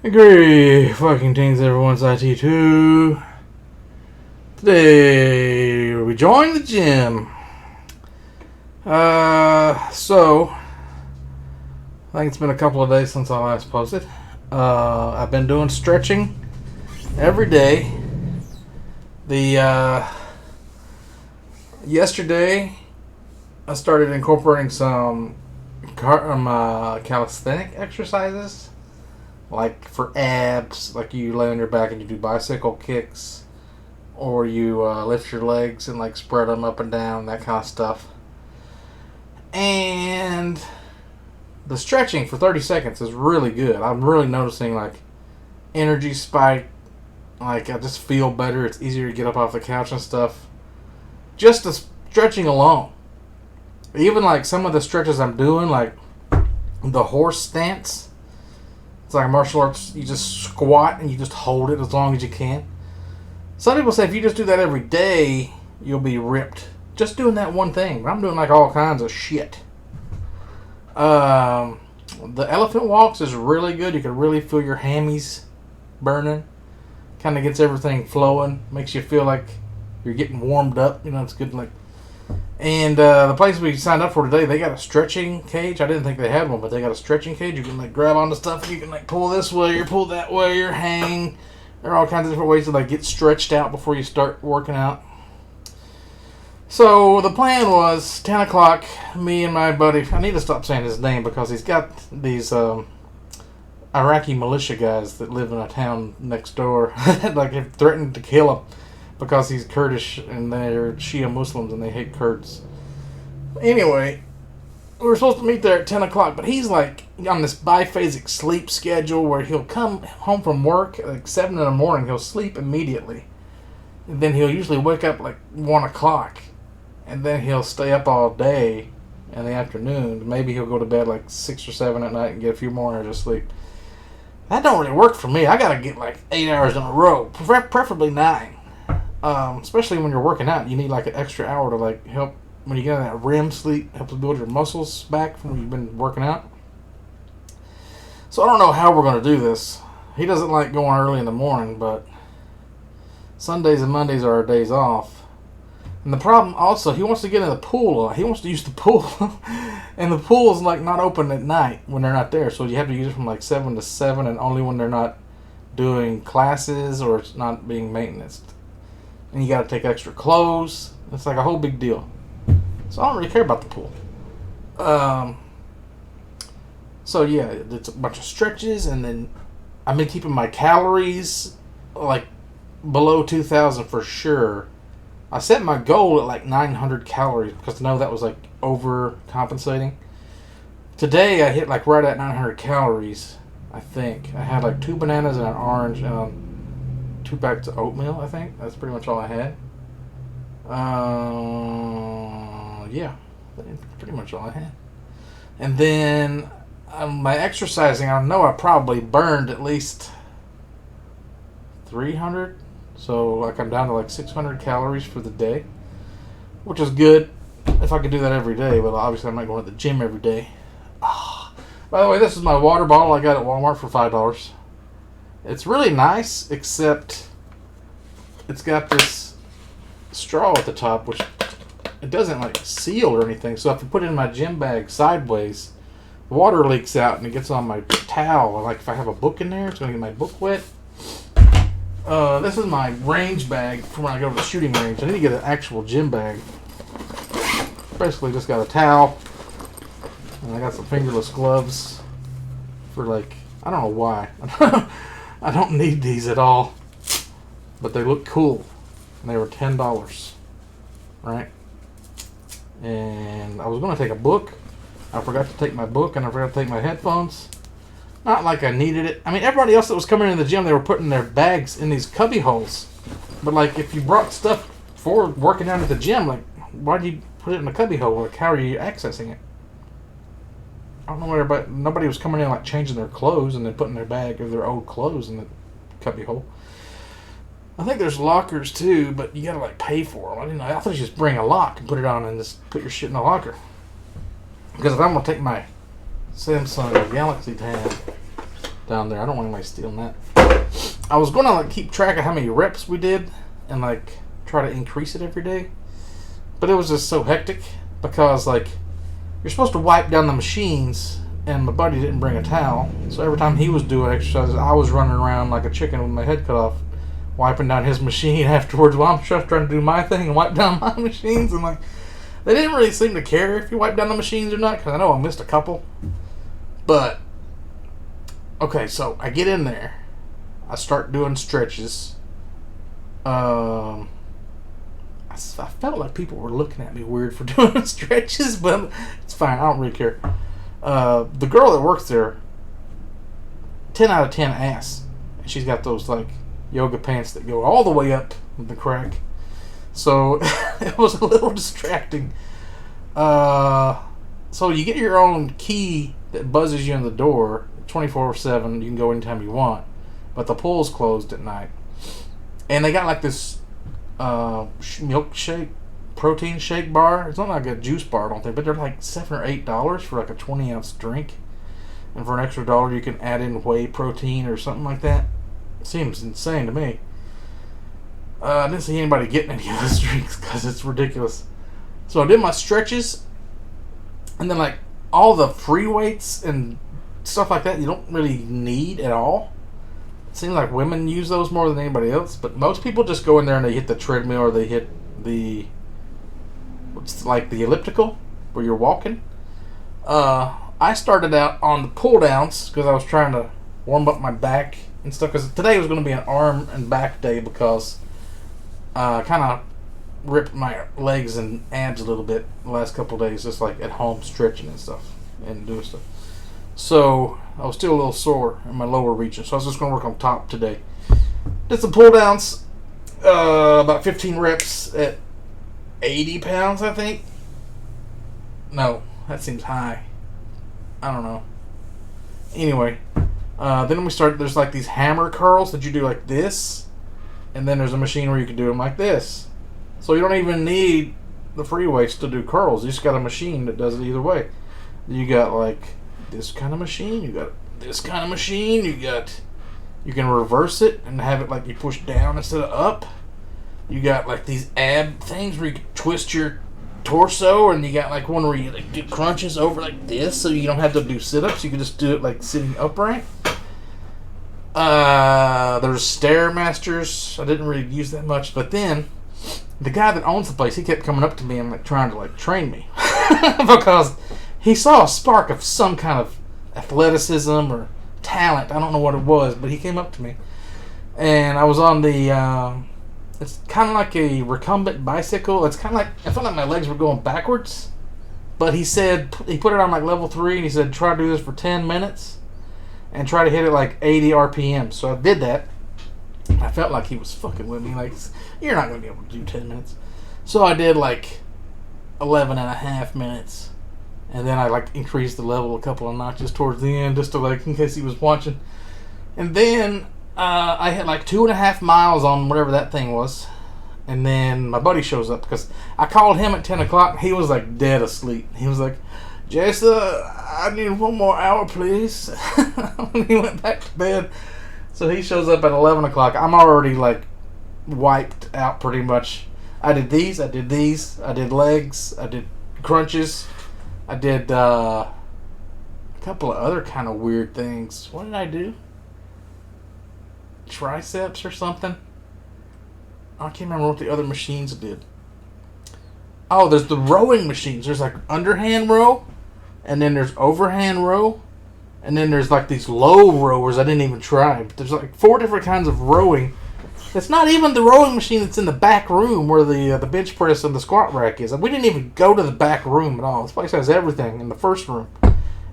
Great fucking things, everyone's IT2. Today, we join the gym. So, I think it's been a couple of days since I last posted. I've been doing stretching every day. Yesterday, I started incorporating some calisthenic exercises. Like for abs, like you lay on your back and you do bicycle kicks, or you lift your legs and like spread them up and down, that kind of stuff. And the stretching for 30 seconds is really good. I'm really noticing like energy spike. Like I just feel better. It's easier to get up off the couch and stuff. Just the stretching alone. Even like some of the stretches I'm doing, like the horse stance. It's like martial arts. You just squat and you just hold it as long as you can. Some people say if you just do that every day, you'll be ripped. Just doing that one thing. I'm doing like all kinds of shit. The elephant walks is really good. You can really feel your hammies burning. Kind of gets everything flowing. Makes you feel like you're getting warmed up. You know, it's good. And the place we signed up for today, they got a stretching cage. I didn't think they had one, but they got a stretching cage. You can like grab onto stuff and you can like pull this way or pull that way or hang. There are all kinds of different ways to like get stretched out before you start working out. So the plan was 10 o'clock, me and my buddy, I need to stop saying his name because he's got these Iraqi militia guys that live in a town next door like have threatened to kill him. Because he's Kurdish and they're Shia Muslims and they hate Kurds. Anyway, we were supposed to meet there at 10 o'clock, but he's like on this biphasic sleep schedule where he'll come home from work at like 7 in the morning, he'll sleep immediately. And then he'll usually wake up like 1 o'clock. And then he'll stay up all day in the afternoon. Maybe he'll go to bed like 6 or 7 at night and get a few more hours of sleep. That don't really work for me. I gotta get like 8 hours in a row, preferably 9. Especially when you're working out, you need like an extra hour to like help when you get in that REM sleep, helps build your muscles back from when you've been working out. So I don't know how we're going to do this. He doesn't like going early in the morning, but Sundays and Mondays are our days off. And the problem also, he wants to get in the pool. He wants to use the pool. And the pool is like not open at night when they're not there. So you have to use it from like 7 to 7 and only when they're not doing classes or it's not being maintained. And you got to take extra clothes. It's like a whole big deal. So I don't really care about the pool. So yeah, it's a bunch of stretches, and then I've been keeping my calories like below 2,000 for sure. I set my goal at like 900 calories because I know that was like overcompensating. Today I hit like right at 900 calories. I think I had like 2 bananas and an orange and 2 packs of oatmeal, I think. That's pretty much all I had. Yeah. Pretty much all I had. And then my exercising, I know I probably burned at least 300. So like I'm down to like 600 calories for the day. Which is good if I could do that every day. But obviously I'm not going to the gym every day. By the way, this is my water bottle I got at Walmart for $5. It's really nice, except it's got this straw at the top, which it doesn't like seal or anything. So if I put it in my gym bag sideways, the water leaks out and it gets on my towel. Like if I have a book in there, it's going to get my book wet. This is my range bag for when I go to the shooting range. I need to get an actual gym bag. Basically just got a towel. And I got some fingerless gloves for like, I don't know why. I don't need these at all, but they look cool, and they were $10, right? And I was going to take a book. I forgot to take my book, and I forgot to take my headphones. Not like I needed it. I mean, everybody else that was coming in the gym, they were putting their bags in these cubby holes. But like, if you brought stuff for working out at the gym, like, why do you put it in a cubby hole? Like, how are you accessing it? I don't know where, but nobody was coming in like changing their clothes and then putting their bag of their old clothes in the cubby hole. I think there's lockers too, but you gotta like pay for them. I didn't know. I thought you just bring a lock and put it on and just put your shit in a locker. Because if I'm gonna take my Samsung Galaxy Tab down there. I don't want anybody stealing that. I was going to like keep track of how many reps we did and like try to increase it every day, but it was just so hectic because like you're supposed to wipe down the machines, and my buddy didn't bring a towel, so every time he was doing exercises, I was running around like a chicken with my head cut off, wiping down his machine afterwards while I'm just trying to do my thing and wipe down my machines. And like, they didn't really seem to care if you wipe down the machines or not, because I know I missed a couple. But okay, so I get in there, I start doing stretches. I felt like people were looking at me weird for doing stretches, but it's fine. I don't really care. The girl that works there, 10 out of 10 ass. And she's got those like yoga pants that go all the way up with the crack. So it was a little distracting. So you get your own key that buzzes you in the door 24/7. You can go anytime you want, but the pool's closed at night. And they got like this milkshake, protein shake bar. It's not like a juice bar, I don't think, but they're like $7 or $8 for like a 20-ounce drink. And for an extra $1, you can add in whey protein or something like that. Seems insane to me. I didn't see anybody getting any of those drinks because it's ridiculous. So I did my stretches, and then like all the free weights and stuff like that you don't really need at all. It seems like women use those more than anybody else, but most people just go in there and they hit the treadmill or they hit the what's like the elliptical where you're walking. I started out on the pull downs because I was trying to warm up my back and stuff, because today was going to be an arm and back day because I kind of ripped my legs and abs a little bit the last couple of days, just like at home stretching and stuff and doing stuff. So I was still a little sore in my lower region, so I was just going to work on top today. Did some pull downs, about 15 reps at 80 pounds, I think. No, that seems high. I don't know. Anyway, then we started, there's like these hammer curls that you do like this, and then there's a machine where you can do them like this. So you don't even need the free weights to do curls. You just got a machine that does it either way. You got like this kind of machine, you got this kind of machine, you can reverse it and have it like you push down instead of up. You got like these ab things where you can twist your torso, and you got like one where you like do crunches over like this, so you don't have to do sit-ups. You can just do it like sitting upright. There's Stairmasters. I didn't really use that much, but then the guy that owns the place, he kept coming up to me and like trying to like train me because he saw a spark of some kind of athleticism or talent. I don't know what it was, but he came up to me, and I was on the it's kind of like a recumbent bicycle. It's kind of like, I felt like my legs were going backwards, but he said, he put it on like level 3, and he said try to do this for 10 minutes and try to hit it like 80 RPM. So I did that. I felt like he was fucking with me, like, you're not going to be able to do 10 minutes. So I did like 11 and a half minutes, and then I like increased the level a couple of notches towards the end, just to like, in case he was watching. And then I hit like 2.5 miles on whatever that thing was, and then my buddy shows up because I called him at 10 o'clock. He was like dead asleep. He was like, Jason, I need 1 more hour, please. He went back to bed. So he shows up at 11 o'clock. I'm already like wiped out pretty much. I did these, I did legs, I did crunches, I did a couple of other kind of weird things. What did I do? Triceps or something? I can't remember what the other machines did. Oh, there's the rowing machines. There's like underhand row, and then there's overhand row, and then there's like these low rowers I didn't even try. But there's like 4 different kinds of rowing. It's not even the rowing machine that's in the back room where the bench press and the squat rack is. We didn't even go to the back room at all. This place has everything in the first room.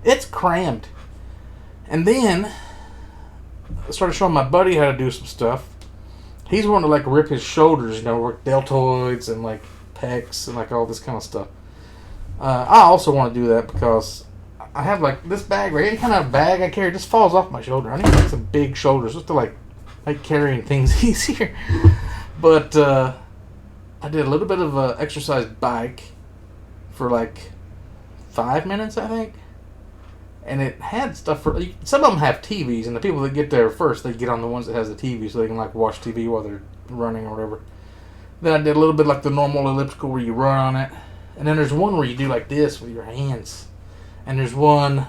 It's crammed. And then I started showing my buddy how to do some stuff. He's wanting to like rip his shoulders, work deltoids and like pecs and like all this kind of stuff. I also want to do that because I have like this bag, right? Any kind of bag I carry just falls off my shoulder. I need like some big shoulders just to like carrying things easier. But I did a little bit of a exercise bike for like 5 minutes, I think. And it had stuff for... Some of them have TVs, and the people that get there first, they get on the ones that has the TV so they can like watch TV while they're running or whatever. Then I did a little bit like the normal elliptical where you run on it. And then there's one where you do like this with your hands. And there's one...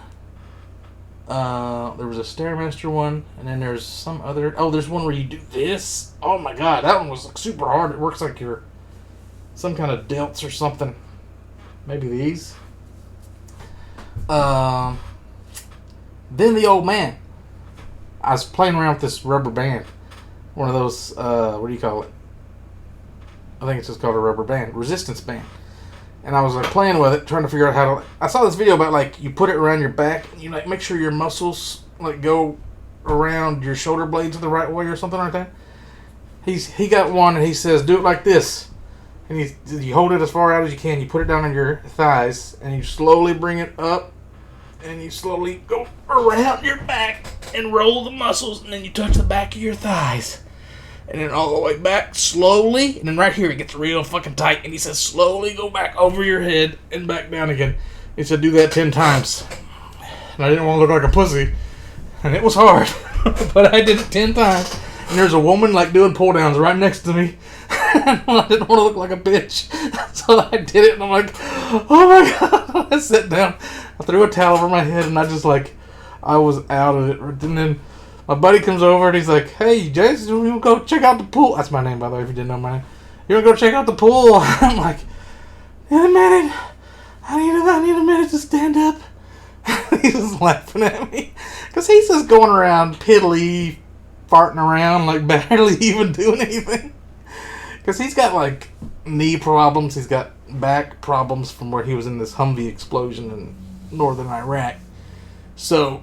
there was a Stairmaster one, and then there's some other... Oh, there's one where you do this. Oh my god, that one was like super hard. It works like you're some kind of delts or something. Maybe these. Then the old man. I was playing around with this rubber band. One of those, what do you call it? I think it's just called a rubber band. Resistance band. And I was like playing with it, trying to figure out how to... I saw this video about like, you put it around your back, and you like make sure your muscles like go around your shoulder blades the right way or something like that. He got one, and he says, do it like this. And you hold it as far out as you can, you put it down on your thighs, and you slowly bring it up, and you slowly go around your back and roll the muscles, and then you touch the back of your thighs. And then all the way back slowly, and then right here it gets real fucking tight, and he says slowly go back over your head and back down again. He said do that 10 times. And I didn't want to look like a pussy, and it was hard, but I did it 10 times. And there's a woman like doing pull downs right next to me. I didn't want to look like a bitch, so I did it, and I'm like, oh my god. I sat down, I threw a towel over my head, and I was out of it. And then my buddy comes over, and he's like, hey, Jason, you want to go check out the pool? That's my name, by the way, if you didn't know my name. You want to go check out the pool? I'm like, in a minute, I need a minute to stand up. He's just laughing at me, because he's just going around piddly, farting around, like barely even doing anything. Because he's got, like, knee problems. He's got back problems from where he was in this Humvee explosion in northern Iraq. So,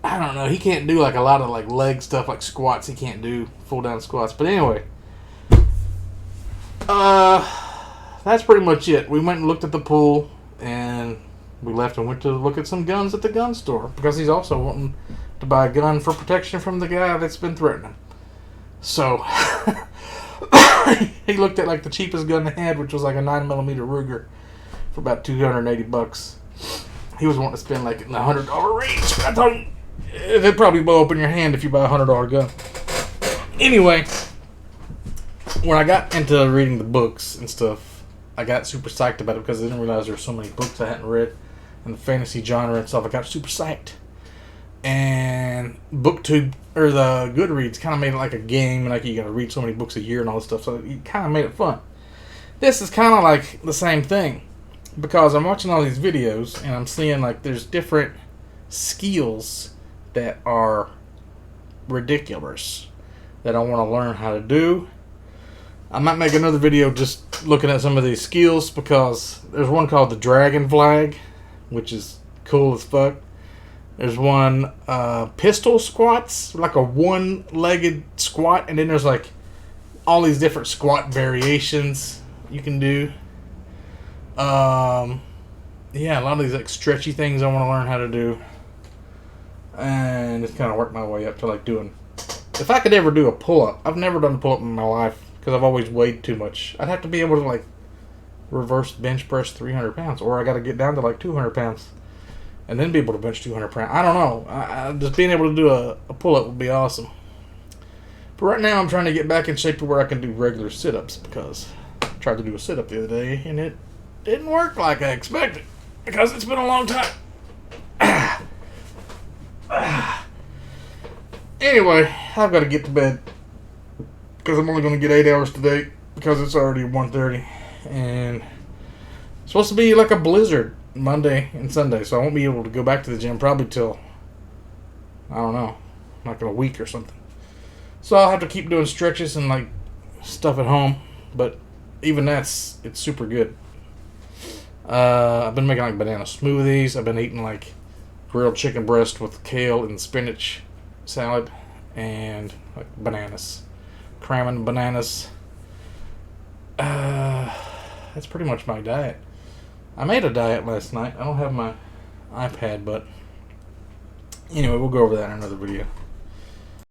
I don't know. He can't do, like, a lot of, like, leg stuff, like squats. He can't do full-down squats. But anyway. That's pretty much it. We went and looked at the pool, and we left and went to look at some guns at the gun store. Because he's also wanting to buy a gun for protection from the guy that's been threatening him. So... he looked at like the cheapest gun they had, which was like a 9mm Ruger for about $280. He was wanting to spend like in the $100 range. I told him it'd probably blow up in your hand if you buy a $100 gun. Anyway, when I got into reading the books and stuff, I got super psyched about it because I didn't realize there were so many books I hadn't read in the fantasy genre and stuff. I got super psyched. And BookTube, or the Goodreads, kind of made it like a game, and like you gotta read so many books a year and all this stuff, so it kind of made it fun. This is kind of like the same thing, because I'm watching all these videos, and I'm seeing like there's different skills that are ridiculous that I want to learn how to do. I might make another video just looking at some of these skills, because there's one called the Dragon Flag, which is cool as fuck. There's one, pistol squats, like a one-legged squat, and then there's like all these different squat variations you can do. Yeah, a lot of these like stretchy things I want to learn how to do. And just kind of work my way up to like doing... If I could ever do a pull-up, I've never done a pull-up in my life because I've always weighed too much. I'd have to be able to like reverse bench press 300 pounds, or I got to get down to like 200 pounds. And then be able to bench 200 pounds. I don't know. Just being able to do a pull-up would be awesome. But right now I'm trying to get back in shape to where I can do regular sit-ups, because I tried to do a sit-up the other day and it didn't work like I expected, because it's been a long time. Anyway, I've got to get to bed, because I'm only going to get 8 hours today, because it's already 1:30, and it's supposed to be like a blizzard Monday and Sunday, so I won't be able to go back to the gym probably till, I don't know, like in a week or something. So I'll have to keep doing stretches and like stuff at home, but even it's super good. I've been making like banana smoothies. I've been eating like grilled chicken breast with kale and spinach salad, and like bananas, cramming bananas. That's pretty much my diet. I made a diet last night. I don't have my iPad, but anyway, we'll go over that in another video.